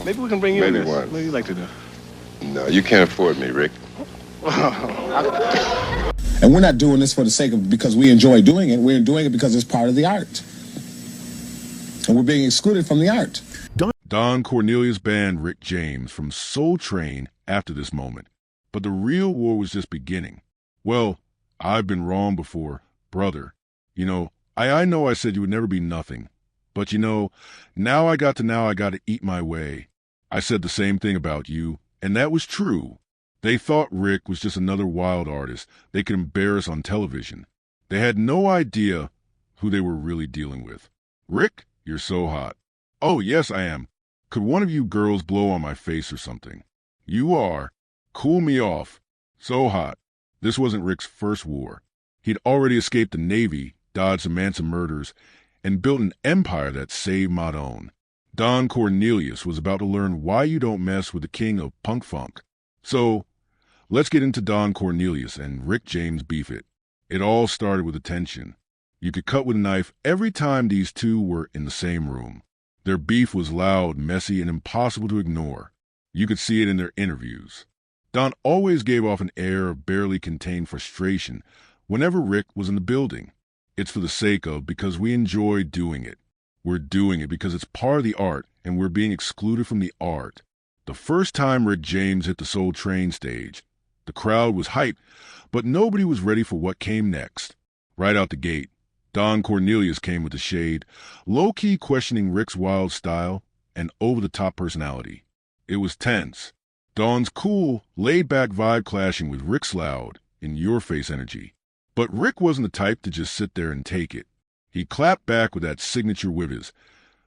Maybe we can bring you in Maybe this. once. What do you like to do? No, you can't afford me, Rick. And we're not doing this for the sake of because we enjoy doing it. We're doing it because it's part of the art. And we're being excluded from the art. Don Cornelius banned Rick James from Soul Train after this moment. But the real war was just beginning. Well, I've been wrong before, brother. I know I said you would never be nothing. But now I got to eat my way. I said the same thing about you, and that was true. They thought Rick was just another wild artist they could embarrass on television. They had no idea who they were really dealing with. Rick, you're so hot. Oh, yes, I am. Could one of you girls blow on my face or something? You are. Cool me off. So hot. This wasn't Rick's first war. He'd already escaped the Navy, dodged the Manson murders, and built an empire that saved Modone. Don Cornelius was about to learn why you don't mess with the king of punk funk. So, let's get into Don Cornelius and Rick James beef it. It all started with attention. You could cut with a knife every time these two were in the same room. Their beef was loud, messy, and impossible to ignore. You could see it in their interviews. Don always gave off an air of barely contained frustration whenever Rick was in the building. It's for the sake of because we enjoy doing it. We're doing it because it's part of the art, and we're being excluded from the art. The first time Rick James hit the Soul Train stage, the crowd was hyped, but nobody was ready for what came next. Right out the gate, Don Cornelius came with the shade, low-key questioning Rick's wild style and over-the-top personality. It was tense. Don's cool, laid-back vibe clashing with Rick's loud, in-your-face energy. But Rick wasn't the type to just sit there and take it. He clapped back with that signature whiz,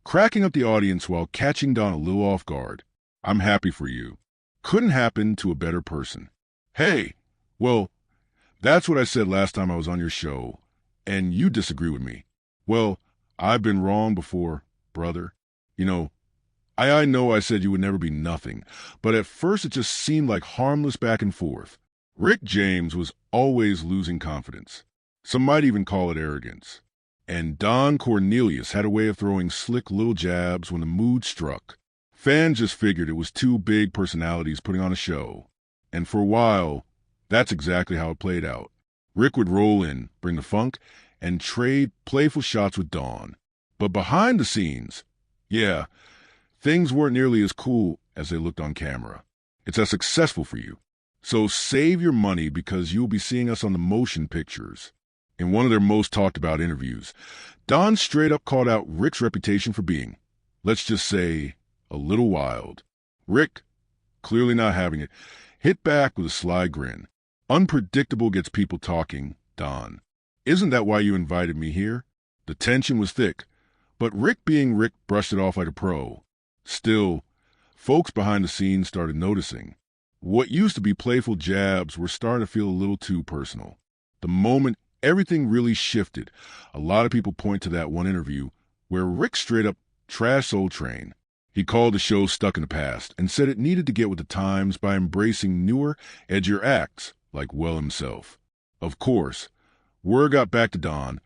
cracking up the audience while catching Don a little off guard. I'm happy for you. Couldn't happen to a better person. Hey, well, that's what I said last time I was on your show. And you disagree with me. Well, I've been wrong before, brother. I know I said you would never be nothing, but at first it just seemed like harmless back and forth. Rick James was always losing confidence. Some might even call it arrogance. And Don Cornelius had a way of throwing slick little jabs when the mood struck. Fans just figured it was two big personalities putting on a show. And for a while, that's exactly how it played out. Rick would roll in, bring the funk, and trade playful shots with Don. But behind the scenes, things weren't nearly as cool as they looked on camera. It's as successful for you. So save your money because you'll be seeing us on the motion pictures. In one of their most talked about interviews, Don straight up called out Rick's reputation for being, let's just say, a little wild. Rick, clearly not having it, hit back with a sly grin. Unpredictable gets people talking, Don. Isn't that why you invited me here? The tension was thick, but Rick being Rick brushed it off like a pro. Still, folks behind the scenes started noticing. What used to be playful jabs were starting to feel a little too personal. The moment everything really shifted, a lot of people point to that one interview where Rick straight up trashed Soul Train. He called the show stuck in the past and said it needed to get with the times by embracing newer, edgier acts like Well himself. Of course, word got back to Don,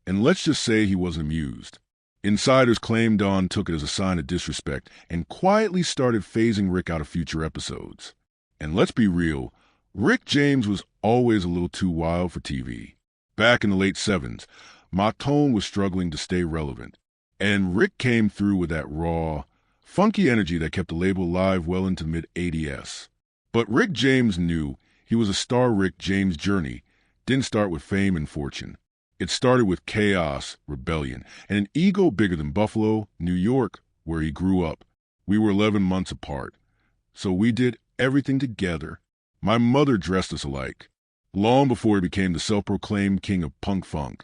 and let's just say he wasn't amused. Insiders claimed Don took it as a sign of disrespect and quietly started phasing Rick out of future episodes. And let's be real, Rick James was always a little too wild for TV. Back in the late 70s, Modone was struggling to stay relevant, and Rick came through with that raw, funky energy that kept the label alive well into mid-80s. But Rick James knew he was a star. Rick James' journey didn't start with fame and fortune. It started with chaos, rebellion, and an ego bigger than Buffalo, New York, where he grew up. We were 11 months apart, so we did everything together. My mother dressed us alike. Long before he became the self-proclaimed king of punk funk,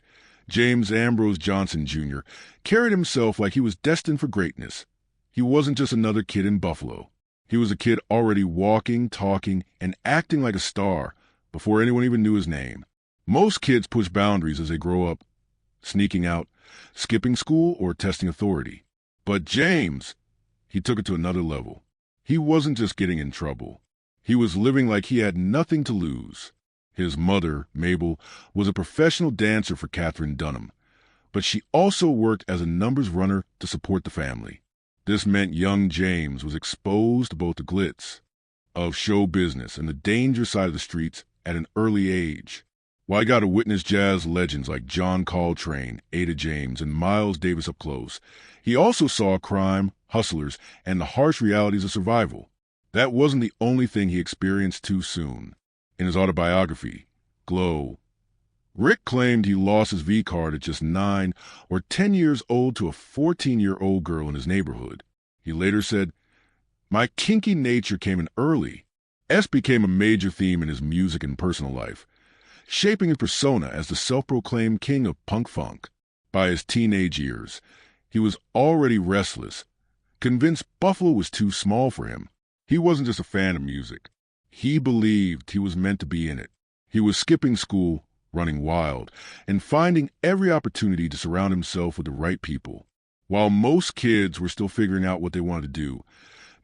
James Ambrose Johnson Jr. carried himself like he was destined for greatness. He wasn't just another kid in Buffalo. He was a kid already walking, talking, and acting like a star before anyone even knew his name. Most kids push boundaries as they grow up, sneaking out, skipping school, or testing authority. But James, he took it to another level. He wasn't just getting in trouble. He was living like he had nothing to lose. His mother, Mabel, was a professional dancer for Katherine Dunham, but she also worked as a numbers runner to support the family. This meant young James was exposed to both the glitz of show business and the danger side of the streets at an early age. While he got to witness jazz legends like John Coltrane, Ada James, and Miles Davis up close, he also saw crime, hustlers, and the harsh realities of survival. That wasn't the only thing he experienced too soon. In his autobiography, Glow, Rick claimed he lost his V-card at just 9 or 10 years old to a 14-year-old girl in his neighborhood. He later said, "My kinky nature came in early." S became a major theme in his music and personal life, shaping his persona as the self-proclaimed king of punk funk. By his teenage years, he was already restless, convinced Buffalo was too small for him. He wasn't just a fan of music. He believed he was meant to be in it. He was skipping school, running wild, and finding every opportunity to surround himself with the right people. While most kids were still figuring out what they wanted to do,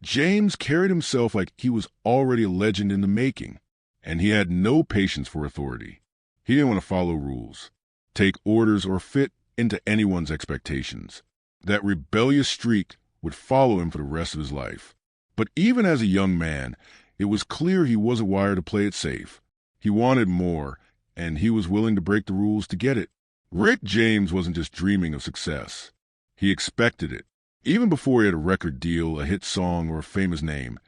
James carried himself like he was already a legend in the making, and he had no patience for authority. He didn't want to follow rules, take orders, or fit into anyone's expectations. That rebellious streak would follow him for the rest of his life. But even as a young man, it was clear he wasn't wired to play it safe. He wanted more, and he was willing to break the rules to get it. Rick James wasn't just dreaming of success. He expected it. Even before he had a record deal, a hit song, or a famous name,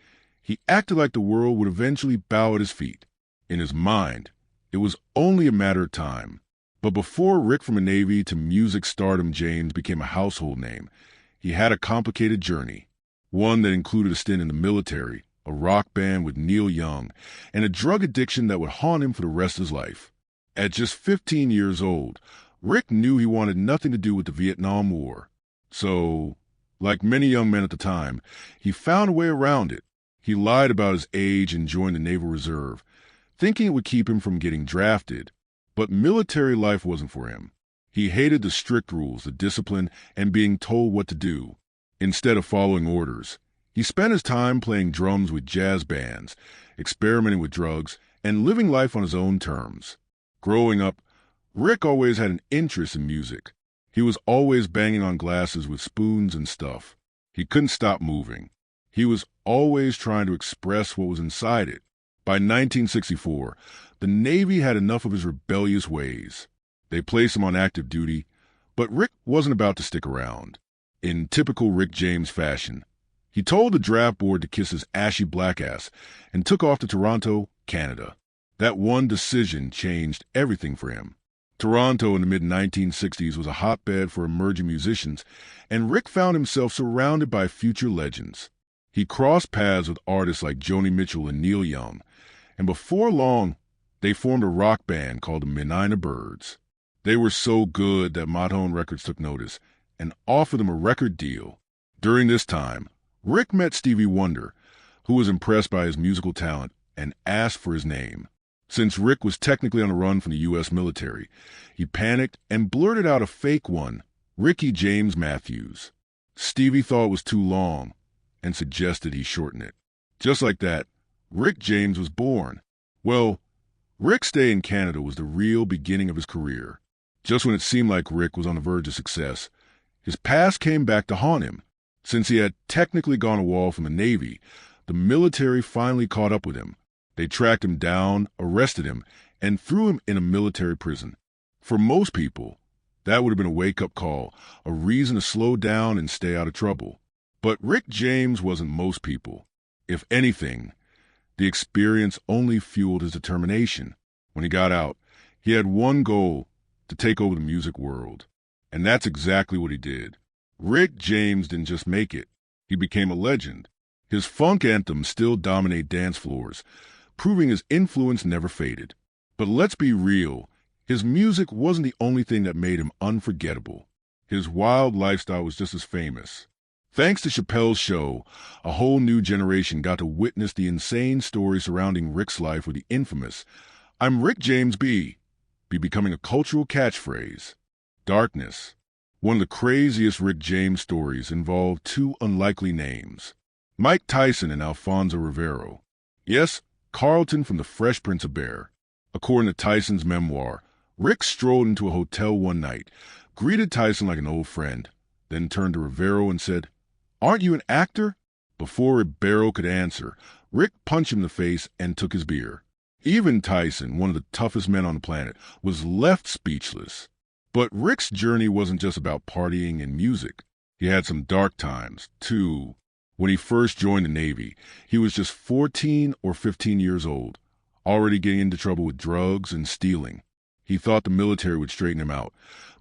he acted like the world would eventually bow at his feet. In his mind, it was only a matter of time. But before Rick from the Navy to music stardom James became a household name, he had a complicated journey. One that included a stint in the military, a rock band with Neil Young, and a drug addiction that would haunt him for the rest of his life. At just 15 years old, Rick knew he wanted nothing to do with the Vietnam War. So, like many young men at the time, he found a way around it. He lied about his age and joined the Naval Reserve, thinking it would keep him from getting drafted. But military life wasn't for him. He hated the strict rules, the discipline, and being told what to do. Instead of following orders, he spent his time playing drums with jazz bands, experimenting with drugs, and living life on his own terms. Growing up, Rick always had an interest in music. He was always banging on glasses with spoons and stuff. He couldn't stop moving. He was always trying to express what was inside it. By 1964, the Navy had enough of his rebellious ways. They placed him on active duty, but Rick wasn't about to stick around. In typical Rick James fashion, he told the draft board to kiss his ashy black ass and took off to Toronto, Canada. That one decision changed everything for him. Toronto in the mid-1960s was a hotbed for emerging musicians, and Rick found himself surrounded by future legends. He crossed paths with artists like Joni Mitchell and Neil Young, and before long, they formed a rock band called the Menina Birds. They were so good that Motown Records took notice and offered them a record deal. During this time, Rick met Stevie Wonder, who was impressed by his musical talent and asked for his name. Since Rick was technically on the run from the U.S. military, he panicked and blurted out a fake one, Ricky James Matthews. Stevie thought it was too long and suggested he shorten it. Just like that, Rick James was born. Well, Rick's stay in Canada was the real beginning of his career. Just when it seemed like Rick was on the verge of success, his past came back to haunt him. Since he had technically gone AWOL from the Navy, the military finally caught up with him. They tracked him down, arrested him, and threw him in a military prison. For most people, that would have been a wake-up call, a reason to slow down and stay out of trouble. But Rick James wasn't most people. If anything, the experience only fueled his determination. When he got out, he had one goal, to take over the music world. And that's exactly what he did. Rick James didn't just make it. He became a legend. His funk anthems still dominate dance floors, proving his influence never faded. But let's be real, his music wasn't the only thing that made him unforgettable. His wild lifestyle was just as famous. Thanks to Chappelle's show, a whole new generation got to witness the insane story surrounding Rick's life with the infamous, "I'm Rick James be becoming a cultural catchphrase. Darkness. One of the craziest Rick James stories involved two unlikely names, Mike Tyson and Alfonso Rivero. Yes, Carlton from the Fresh Prince of Bel-Air. According to Tyson's memoir, Rick strolled into a hotel one night, greeted Tyson like an old friend, then turned to Rivero and said, "Aren't you an actor?" Before Barrow could answer, Rick punched him in the face and took his beer. Even Tyson, one of the toughest men on the planet, was left speechless. But Rick's journey wasn't just about partying and music. He had some dark times, too. When he first joined the Navy, he was just 14 or 15 years old, already getting into trouble with drugs and stealing. He thought the military would straighten him out,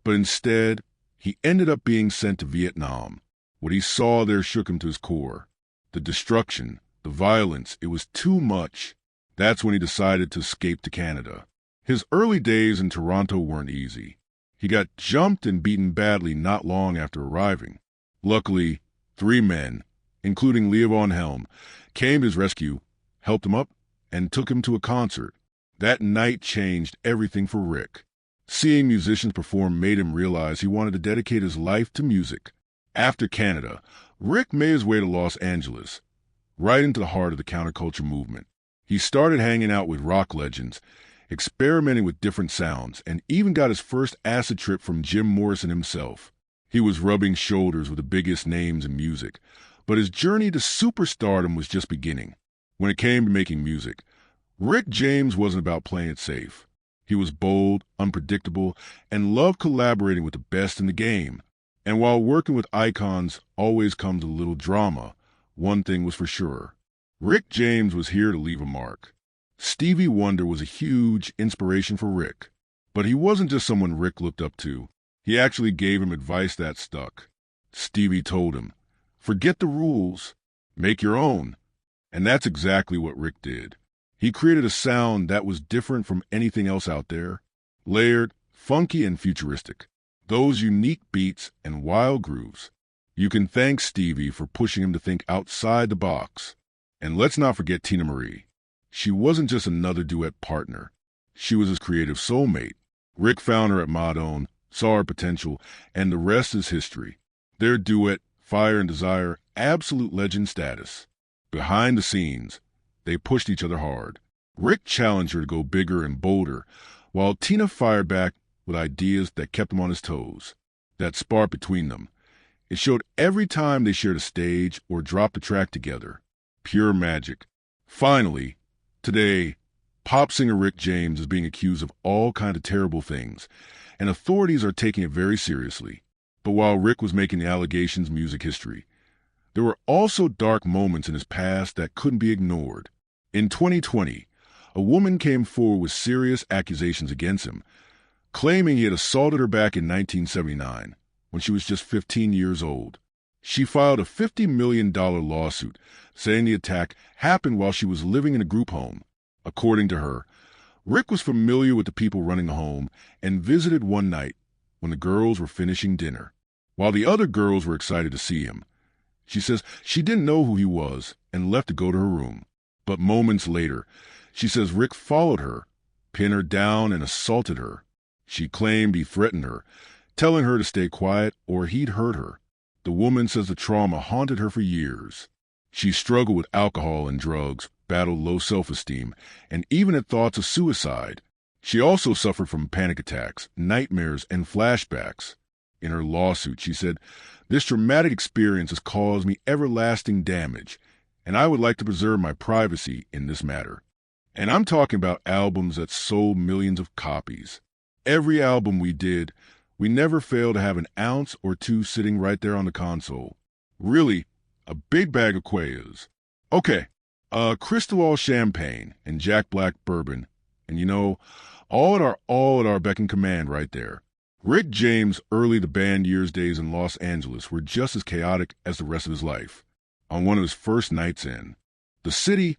but instead, he ended up being sent to Vietnam. What he saw there shook him to his core. The destruction, the violence, it was too much. That's when he decided to escape to Canada. His early days in Toronto weren't easy. He got jumped and beaten badly not long after arriving. Luckily, 3 men, including Leo von Helm, came to his rescue, helped him up, and took him to a concert. That night changed everything for Rick. Seeing musicians perform made him realize he wanted to dedicate his life to music. After Canada, Rick made his way to Los Angeles, right into the heart of the counterculture movement. He started hanging out with rock legends, experimenting with different sounds, and even got his first acid trip from Jim Morrison himself. He was rubbing shoulders with the biggest names in music, but his journey to superstardom was just beginning. When it came to making music, Rick James wasn't about playing it safe. He was bold, unpredictable, and loved collaborating with the best in the game. And while working with icons always comes a little drama, one thing was for sure. Rick James was here to leave a mark. Stevie Wonder was a huge inspiration for Rick. But he wasn't just someone Rick looked up to. He actually gave him advice that stuck. Stevie told him, "Forget the rules. Make your own." And that's exactly what Rick did. He created a sound that was different from anything else out there. Layered, funky, and futuristic. Those unique beats and wild grooves. You can thank Stevie for pushing him to think outside the box. And let's not forget Tina Marie. She wasn't just another duet partner. She was his creative soulmate. Rick found her at Madone, saw her potential, and the rest is history. Their duet, Fire and Desire, absolute legend status. Behind the scenes, they pushed each other hard. Rick challenged her to go bigger and bolder, while Tina fired back with ideas that kept him on his toes. That spark between them, it showed every time they shared a stage or dropped a track together. Pure magic. Finally, today, pop singer Rick James is being accused of all kinds of terrible things, and authorities are taking it very seriously. But while Rick was making the allegations music history, there were also dark moments in his past that couldn't be ignored. In 2020, a woman came forward with serious accusations against him, claiming he had assaulted her back in 1979, when she was just 15 years old. She filed a $50 million lawsuit, saying the attack happened while she was living in a group home. According to her, Rick was familiar with the people running the home and visited one night when the girls were finishing dinner. While the other girls were excited to see him, she says she didn't know who he was and left to go to her room. But moments later, she says Rick followed her, pinned her down, and assaulted her. She claimed he threatened her, telling her to stay quiet or he'd hurt her. The woman says the trauma haunted her for years. She struggled with alcohol and drugs, battled low self-esteem, and even had thoughts of suicide. She also suffered from panic attacks, nightmares, and flashbacks. In her lawsuit, she said, "This traumatic experience has caused me everlasting damage, and I would like to preserve my privacy in this matter." And I'm talking about albums that sold millions of copies. Every album we did, we never failed to have an ounce or two sitting right there on the console. Really, a big bag of quails. Okay, Crystal All Champagne and Jack Black Bourbon, and all at our beck and command right there. Rick James' early the band years days in Los Angeles were just as chaotic as the rest of his life. On one of his first nights in the city,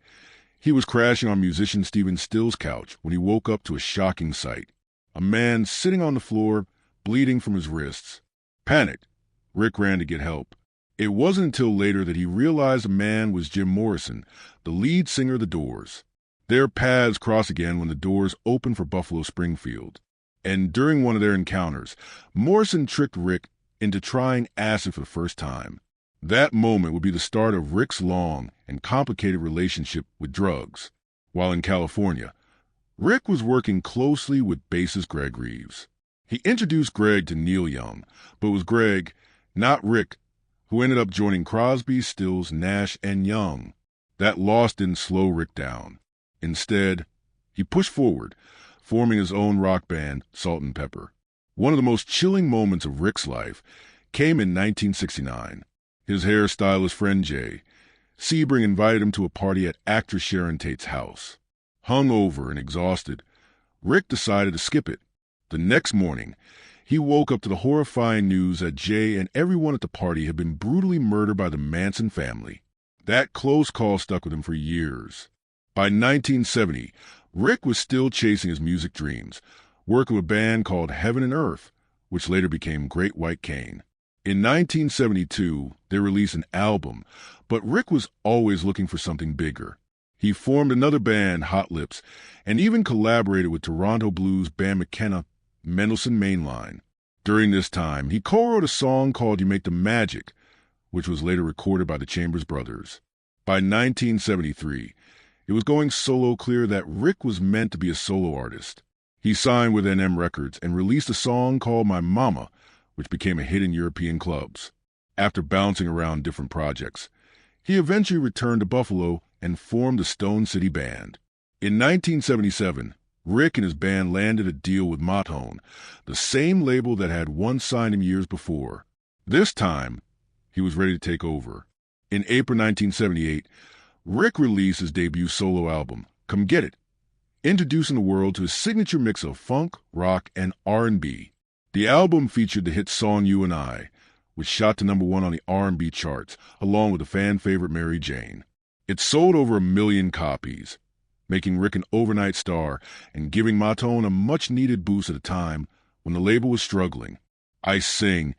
he was crashing on musician Stephen Still's couch when he woke up to a shocking sight. A man sitting on the floor, bleeding from his wrists. Panicked, Rick ran to get help. It wasn't until later that he realized the man was Jim Morrison, the lead singer of The Doors. Their paths crossed again when the Doors opened for Buffalo Springfield. And during one of their encounters, Morrison tricked Rick into trying acid for the first time. That moment would be the start of Rick's long and complicated relationship with drugs. While in California, Rick was working closely with bassist Greg Reeves. He introduced Greg to Neil Young, but it was Greg, not Rick, who ended up joining Crosby, Stills, Nash, and Young. That loss didn't slow Rick down. Instead, he pushed forward, forming his own rock band, Salt and Pepper. One of the most chilling moments of Rick's life came in 1969. His hairstylist friend Jay Sebring invited him to a party at actress Sharon Tate's house. Hungover and exhausted, Rick decided to skip it. The next morning, he woke up to the horrifying news that Jay and everyone at the party had been brutally murdered by the Manson family. That close call stuck with him for years. By 1970, Rick was still chasing his music dreams, working with a band called Heaven and Earth, which later became Great White Cane. In 1972, they released an album, but Rick was always looking for something bigger. He formed another band, Hot Lips, and even collaborated with Toronto blues band McKenna, Mendelssohn Mainline. During this time, he co-wrote a song called You Make the Magic, which was later recorded by the Chambers Brothers. By 1973, it was going solo clear that Rick was meant to be a solo artist. He signed with NM Records and released a song called My Mama, which became a hit in European clubs. After bouncing around different projects, he eventually returned to Buffalo and formed the Stone City Band. In 1977, Rick and his band landed a deal with Motown, the same label that had once signed him years before. This time, he was ready to take over. In April 1978, Rick released his debut solo album, Come Get It, introducing the world to his signature mix of funk, rock, and R&B. The album featured the hit song You and I, which shot to #1 on the R&B charts, along with the fan favorite Mary Jane. It sold over 1 million copies, making Rick an overnight star and giving Motown a much-needed boost at a time when the label was struggling. I sing,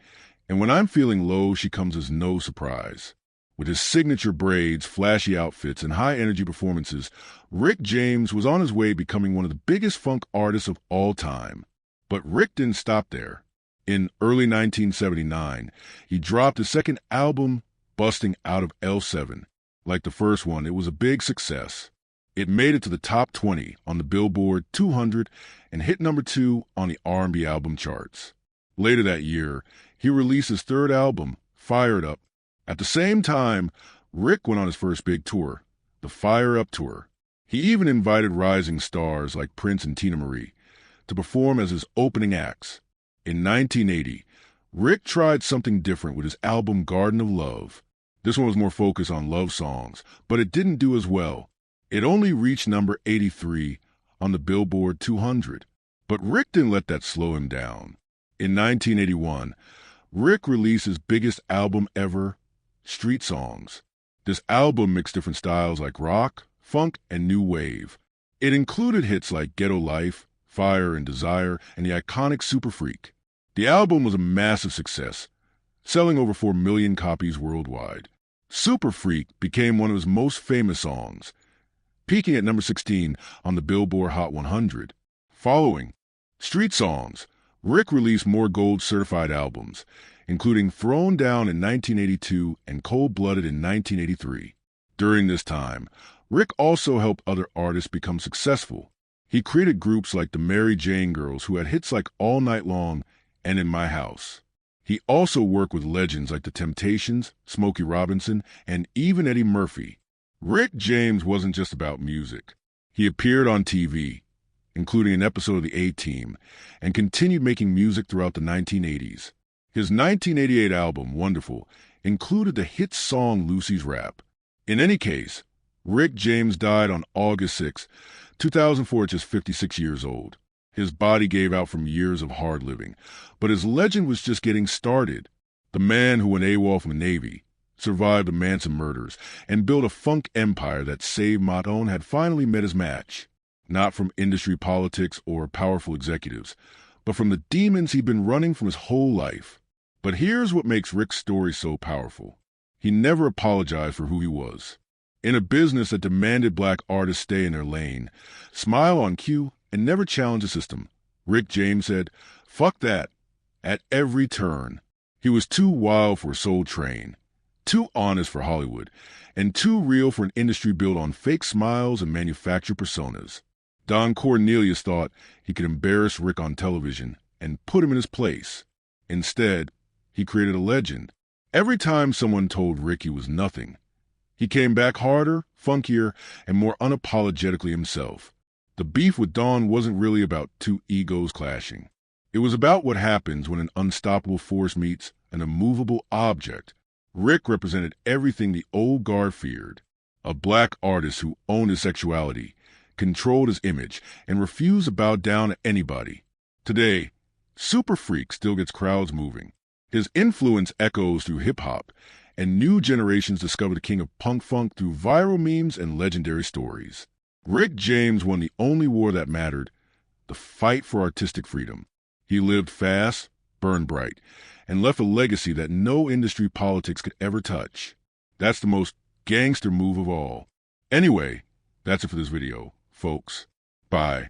and when I'm feeling low, she comes as no surprise. With his signature braids, flashy outfits, and high-energy performances, Rick James was on his way to becoming one of the biggest funk artists of all time. But Rick didn't stop there. In early 1979, he dropped his second album, Busting Out of L7. Like the first one, it was a big success. It made it to the top 20 on the Billboard 200 and hit #2 on the R&B album charts. Later that year, he released his third album, Fire It Up. At the same time, Rick went on his first big tour, the Fire Up Tour. He even invited rising stars like Prince and Tina Marie to perform as his opening acts. In 1980, Rick tried something different with his album Garden of Love. This one was more focused on love songs, but it didn't do as well. It only reached number 83 on the Billboard 200. But Rick didn't let that slow him down. In 1981, Rick released his biggest album ever, Street Songs. This album mixed different styles like rock, funk, and new wave. It included hits like Ghetto Life, Fire and Desire, and the iconic Super Freak. The album was a massive success, selling over 4 million copies worldwide. Super Freak became one of his most famous songs, peaking at number 16 on the Billboard Hot 100. Following Street Songs, Rick released more gold-certified albums, including Thrown Down in 1982 and Cold Blooded in 1983. During this time, Rick also helped other artists become successful. He created groups like the Mary Jane Girls, who had hits like All Night Long and In My House. He also worked with legends like The Temptations, Smokey Robinson, and even Eddie Murphy. Rick James wasn't just about music. He appeared on TV, including an episode of The A-Team, and continued making music throughout the 1980s. His 1988 album, Wonderful, included the hit song Lucy's Rap. In any case, Rick James died on August 6, 2004 at just 56 years old. His body gave out from years of hard living, but his legend was just getting started. The man who went AWOL from the Navy, survived the Manson murders, and built a funk empire that saved Motown had finally met his match. Not from industry politics or powerful executives, but from the demons he'd been running from his whole life. But here's what makes Rick's story so powerful. He never apologized for who he was. In a business that demanded black artists stay in their lane, smile on cue, and never challenge the system, Rick James said, "Fuck that," at every turn. He was too wild for a Soul Train, too honest for Hollywood, and too real for an industry built on fake smiles and manufactured personas. Don Cornelius thought he could embarrass Rick on television and put him in his place. Instead, he created a legend. Every time someone told Rick he was nothing, he came back harder, funkier, and more unapologetically himself. The beef with Dawn wasn't really about two egos clashing. It was about what happens when an unstoppable force meets an immovable object. Rick represented everything the old guard feared. A black artist who owned his sexuality, controlled his image, and refused to bow down to anybody. Today, Super Freak still gets crowds moving. His influence echoes through hip-hop, and new generations discover the king of punk funk through viral memes and legendary stories. Rick James won the only war that mattered, the fight for artistic freedom. He lived fast, burned bright, and left a legacy that no industry politics could ever touch. That's the most gangster move of all. Anyway, that's it for this video, folks. Bye.